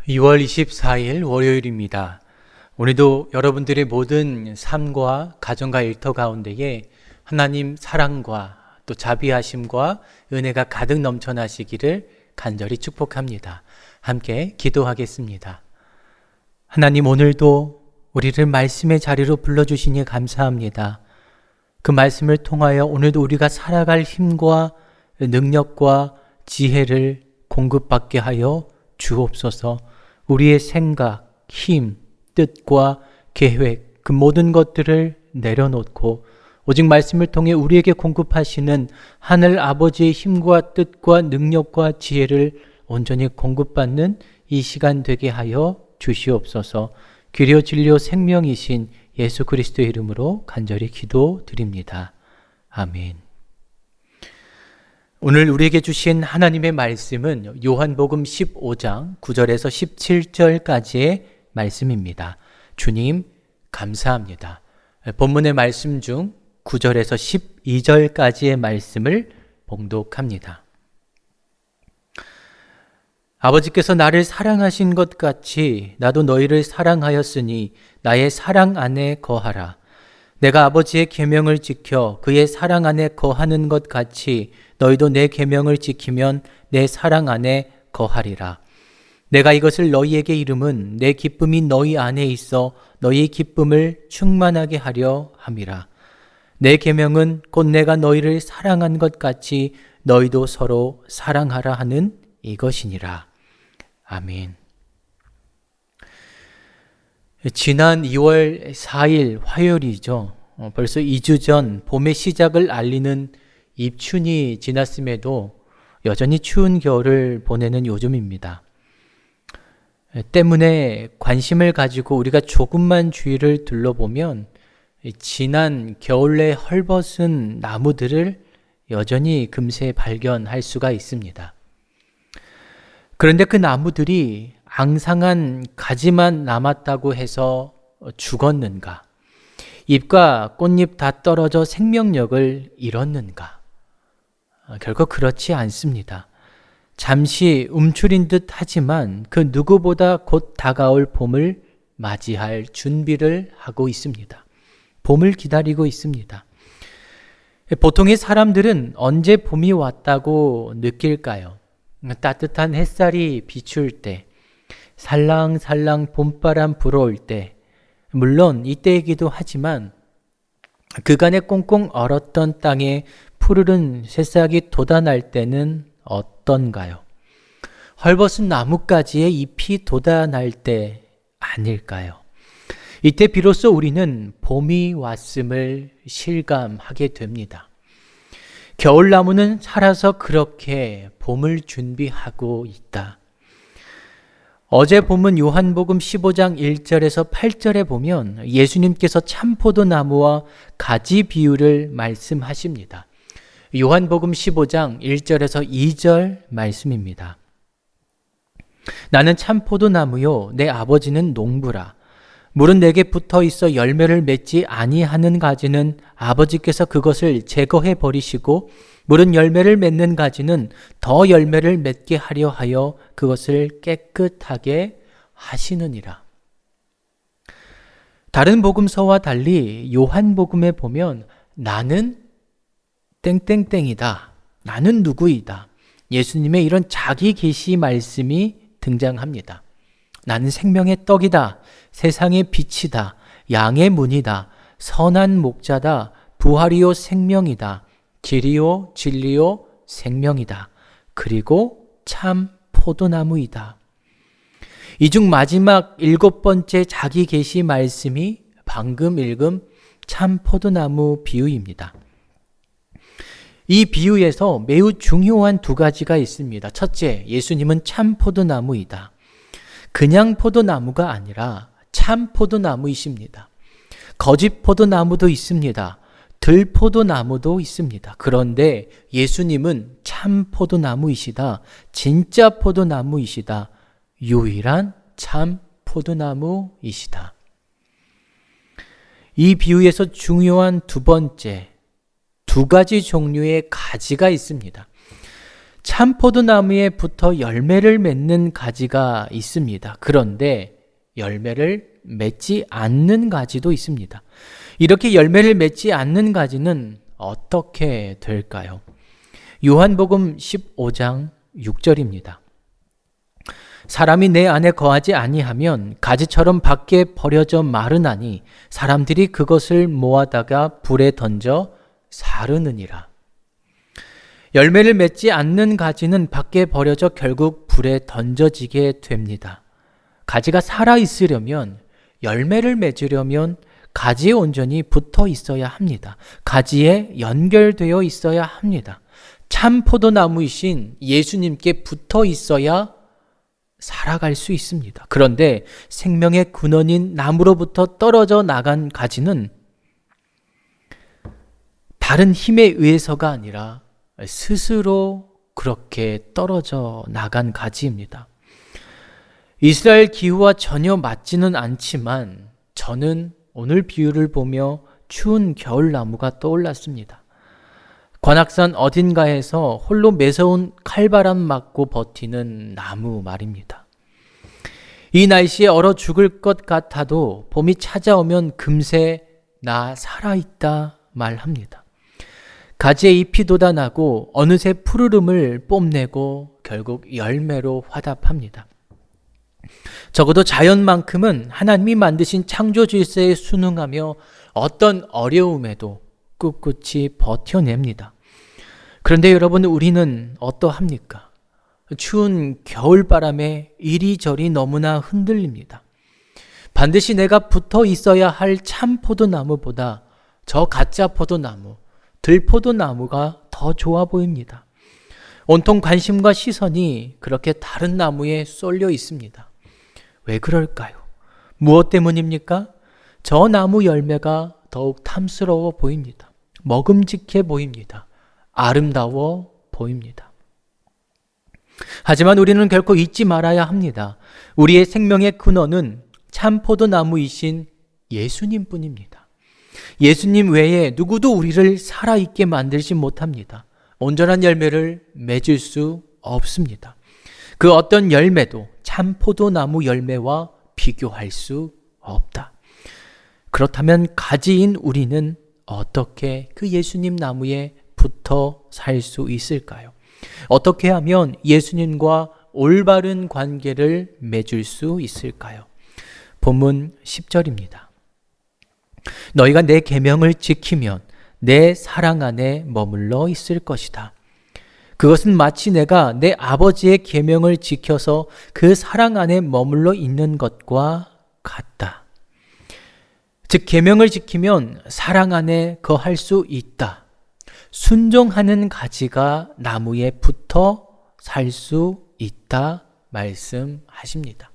2월 24일 월요일입니다. 오늘도 여러분들의 모든 삶과 가정과 일터 가운데에 하나님 사랑과 또 자비하심과 은혜가 가득 넘쳐나시기를 간절히 축복합니다. 함께 기도하겠습니다. 하나님, 오늘도 우리를 말씀의 자리로 불러주시니 감사합니다. 그 말씀을 통하여 오늘도 우리가 살아갈 힘과 능력과 지혜를 공급받게 하여 주옵소서. 우리의 생각, 힘, 뜻과 계획, 그 모든 것들을 내려놓고 오직 말씀을 통해 우리에게 공급하시는 하늘 아버지의 힘과 뜻과 능력과 지혜를 온전히 공급받는 이 시간 되게 하여 주시옵소서. 귀려 진료 생명이신 예수 그리스도의 이름으로 간절히 기도드립니다. 아멘. 오늘 우리에게 주신 하나님의 말씀은 요한복음 15장 9절에서 17절까지의 말씀입니다. 주님, 감사합니다. 본문의 말씀 중 9절에서 12절까지의 말씀을 봉독합니다. 아버지께서 나를 사랑하신 것 같이 나도 너희를 사랑하였으니 나의 사랑 안에 거하라. 내가 아버지의 계명을 지켜 그의 사랑 안에 거하는 것 같이 너희도 내 계명을 지키면 내 사랑 안에 거하리라. 내가 이것을 너희에게 이름은 내 기쁨이 너희 안에 있어 너희 기쁨을 충만하게 하려 함이라. 내 계명은 곧 내가 너희를 사랑한 것 같이 너희도 서로 사랑하라 하는 이것이니라. 아멘. 지난 2월 4일 화요일이죠. 벌써 2주 전 봄의 시작을 알리는 입춘이 지났음에도 여전히 추운 겨울을 보내는 요즘입니다. 때문에 관심을 가지고 우리가 조금만 주위를 둘러보면 지난 겨울에 헐벗은 나무들을 여전히 금세 발견할 수가 있습니다. 그런데 그 나무들이 앙상한 가지만 남았다고 해서 죽었는가? 잎과 꽃잎 다 떨어져 생명력을 잃었는가? 결코 그렇지 않습니다. 잠시 움츠린 듯 하지만 그 누구보다 곧 다가올 봄을 맞이할 준비를 하고 있습니다. 봄을 기다리고 있습니다. 보통의 사람들은 언제 봄이 왔다고 느낄까요? 따뜻한 햇살이 비출 때, 살랑살랑 봄바람 불어올 때, 물론 이때이기도 하지만 그간에 꽁꽁 얼었던 땅에 푸르른 새싹이 돋아날 때는 어떤가요? 헐벗은 나뭇가지에 잎이 돋아날 때 아닐까요? 이때 비로소 우리는 봄이 왔음을 실감하게 됩니다. 겨울나무는 살아서 그렇게 봄을 준비하고 있다. 어제 본문 요한복음 15장 1절에서 8절에 보면 예수님께서 참포도나무와 가지 비유를 말씀하십니다. 요한복음 15장 1절에서 2절 말씀입니다. 나는 참포도나무요 내 아버지는 농부라. 물은 내게 붙어 있어 열매를 맺지 아니하는 가지는 아버지께서 그것을 제거해 버리시고 물은 열매를 맺는 가지는 더 열매를 맺게 하려 하여 그것을 깨끗하게 하시느니라. 다른 복음서와 달리 요한복음에 보면 나는 땡땡땡이다. 나는 누구이다. 예수님의 이런 자기 계시 말씀이 등장합니다. 나는 생명의 떡이다. 세상의 빛이다. 양의 문이다. 선한 목자다. 부활이요 생명이다. 길이요 진리요 생명이다. 그리고 참 포도나무이다. 이 중 마지막 7번째 자기 계시 말씀이 방금 읽은 참 포도나무 비유입니다. 이 비유에서 매우 중요한 두 가지가 있습니다. 첫째, 예수님은 참 포도나무이다. 그냥 포도나무가 아니라 참 포도나무이십니다. 거짓 포도나무도 있습니다. 들포도나무도 있습니다. 그런데 예수님은 참 포도나무이시다. 진짜 포도나무이시다. 유일한 참 포도나무이시다. 이 비유에서 중요한 두 번째, 두 가지 종류의 가지가 있습니다. 참포도나무에 붙어 열매를 맺는 가지가 있습니다. 그런데 열매를 맺지 않는 가지도 있습니다. 이렇게 열매를 맺지 않는 가지는 어떻게 될까요? 요한복음 15장 6절입니다. 사람이 내 안에 거하지 아니하면 가지처럼 밖에 버려져 마르나니 사람들이 그것을 모아다가 불에 던져 사르느니라. 열매를 맺지 않는 가지는 밖에 버려져 결국 불에 던져지게 됩니다. 가지가 살아있으려면, 열매를 맺으려면 가지에 온전히 붙어 있어야 합니다. 가지에 연결되어 있어야 합니다. 참 포도나무이신 예수님께 붙어 있어야 살아갈 수 있습니다. 그런데 생명의 근원인 나무로부터 떨어져 나간 가지는 다른 힘에 의해서가 아니라 스스로 그렇게 떨어져 나간 가지입니다. 이스라엘 기후와 전혀 맞지는 않지만 저는 오늘 비유를 보며 추운 겨울나무가 떠올랐습니다. 관악산 어딘가에서 홀로 매서운 칼바람 맞고 버티는 나무 말입니다. 이 날씨에 얼어 죽을 것 같아도 봄이 찾아오면 금세 나 살아있다 말합니다. 가지에 잎이 돋아나고 어느새 푸르름을 뽐내고 결국 열매로 화답합니다. 적어도 자연만큼은 하나님이 만드신 창조 질서에 순응하며 어떤 어려움에도 꿋꿋이 버텨냅니다. 그런데 여러분, 우리는 어떠합니까? 추운 겨울바람에 이리저리 너무나 흔들립니다. 반드시 내가 붙어 있어야 할 참 포도나무보다 저 가짜 포도나무, 들포도나무가 더 좋아 보입니다. 온통 관심과 시선이 그렇게 다른 나무에 쏠려 있습니다. 왜 그럴까요? 무엇 때문입니까? 저 나무 열매가 더욱 탐스러워 보입니다. 먹음직해 보입니다. 아름다워 보입니다. 하지만 우리는 결코 잊지 말아야 합니다. 우리의 생명의 근원은 참 포도나무이신 예수님뿐입니다. 예수님 외에 누구도 우리를 살아있게 만들지 못합니다. 온전한 열매를 맺을 수 없습니다. 그 어떤 열매도 참 포도나무 열매와 비교할 수 없다. 그렇다면 가지인 우리는 어떻게 그 예수님 나무에 붙어 살 수 있을까요? 어떻게 하면 예수님과 올바른 관계를 맺을 수 있을까요? 본문 10절입니다. 너희가 내 계명을 지키면 내 사랑 안에 머물러 있을 것이다. 그것은 마치 내가 내 아버지의 계명을 지켜서 그 사랑 안에 머물러 있는 것과 같다. 즉, 계명을 지키면 사랑 안에 거할 수 있다. 순종하는 가지가 나무에 붙어 살 수 있다 말씀하십니다.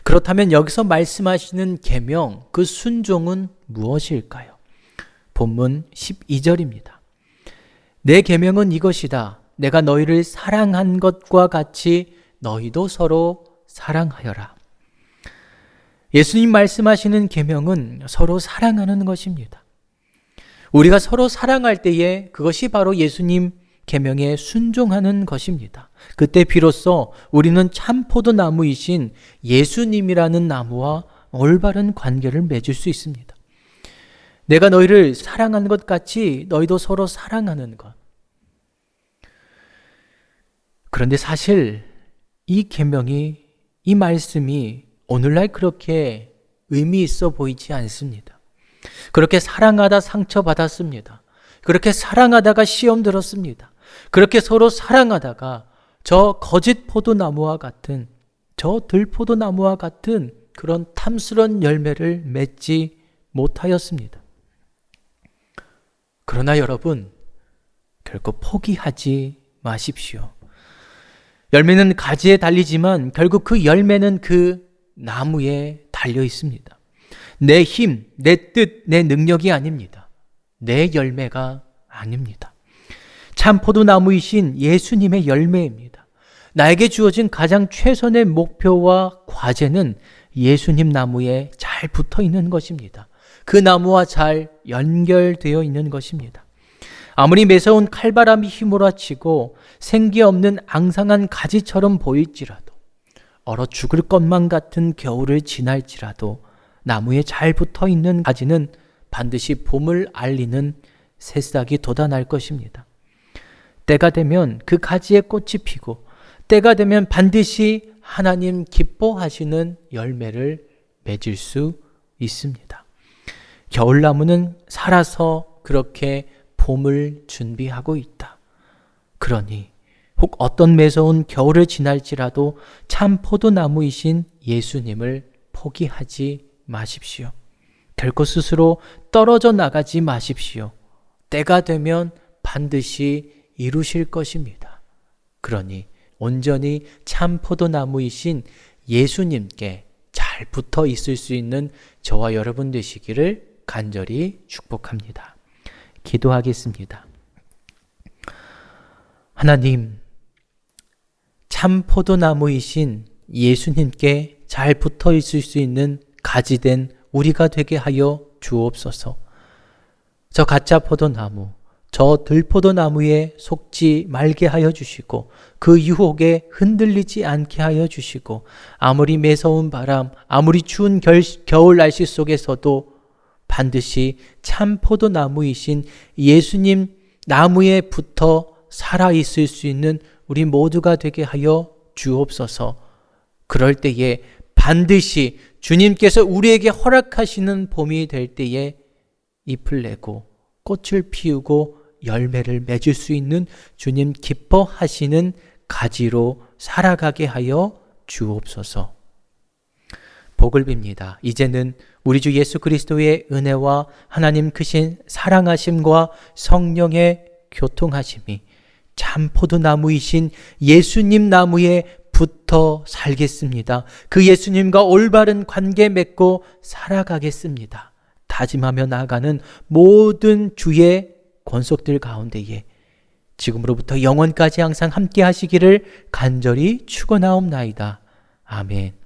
그렇다면 여기서 말씀하시는 계명, 그 순종은 무엇일까요? 본문 12절입니다. 내 계명은 이것이다. 내가 너희를 사랑한 것과 같이 너희도 서로 사랑하여라. 예수님 말씀하시는 계명은 서로 사랑하는 것입니다. 우리가 서로 사랑할 때에 그것이 바로 예수님 계명에 순종하는 것입니다. 그때 비로소 우리는 참 포도나무이신 예수님이라는 나무와 올바른 관계를 맺을 수 있습니다. 내가 너희를 사랑하는 것 같이 너희도 서로 사랑하는 것. 그런데 사실 이 계명이, 이 말씀이 오늘날 그렇게 의미 있어 보이지 않습니다. 그렇게 사랑하다 상처받았습니다. 그렇게 사랑하다가 시험 들었습니다. 그렇게 서로 사랑하다가 저 거짓 포도나무와 같은, 저 들포도나무와 같은 그런 탐스러운 열매를 맺지 못하였습니다. 그러나 여러분, 결코 포기하지 마십시오. 열매는 가지에 달리지만 결국 그 열매는 그 나무에 달려 있습니다. 내 힘, 내 뜻, 내 능력이 아닙니다. 내 열매가 아닙니다. 참 포도나무이신 예수님의 열매입니다. 나에게 주어진 가장 최선의 목표와 과제는 예수님 나무에 잘 붙어 있는 것입니다. 그 나무와 잘 연결되어 있는 것입니다. 아무리 매서운 칼바람이 휘몰아치고 생기 없는 앙상한 가지처럼 보일지라도, 얼어 죽을 것만 같은 겨울을 지날지라도 나무에 잘 붙어 있는 가지는 반드시 봄을 알리는 새싹이 돋아날 것입니다. 때가 되면 그 가지에 꽃이 피고, 때가 되면 반드시 하나님 기뻐하시는 열매를 맺을 수 있습니다. 겨울나무는 살아서 그렇게 봄을 준비하고 있다. 그러니 혹 어떤 매서운 겨울을 지날지라도 참 포도나무이신 예수님을 포기하지 마십시오. 결코 스스로 떨어져 나가지 마십시오. 때가 되면 반드시 이루실 것입니다. 그러니 온전히 참 포도나무이신 예수님께 잘 붙어 있을 수 있는 저와 여러분 되시기를 간절히 축복합니다. 기도하겠습니다. 하나님, 참 포도나무이신 예수님께 잘 붙어 있을 수 있는 가지된 우리가 되게 하여 주옵소서. 저 가짜 포도나무, 저 들포도나무에 속지 말게 하여 주시고, 그 유혹에 흔들리지 않게 하여 주시고, 아무리 매서운 바람, 아무리 추운 겨울 날씨 속에서도 반드시 참 포도나무이신 예수님 나무에 붙어 살아있을 수 있는 우리 모두가 되게 하여 주옵소서. 그럴 때에 반드시 주님께서 우리에게 허락하시는 봄이 될 때에 잎을 내고 꽃을 피우고 열매를 맺을 수 있는 주님 기뻐하시는 가지로 살아가게 하여 주옵소서. 복을 빕니다. 이제는 우리 주 예수 그리스도의 은혜와 하나님 크신 사랑하심과 성령의 교통하심이 참 포도나무이신 예수님 나무에 붙어 살겠습니다. 그 예수님과 올바른 관계 맺고 살아가겠습니다. 다짐하며 나아가는 모든 주의 권속들 가운데에 지금으로부터 영원까지 항상 함께 하시기를 간절히 축원하옵나이다. 아멘.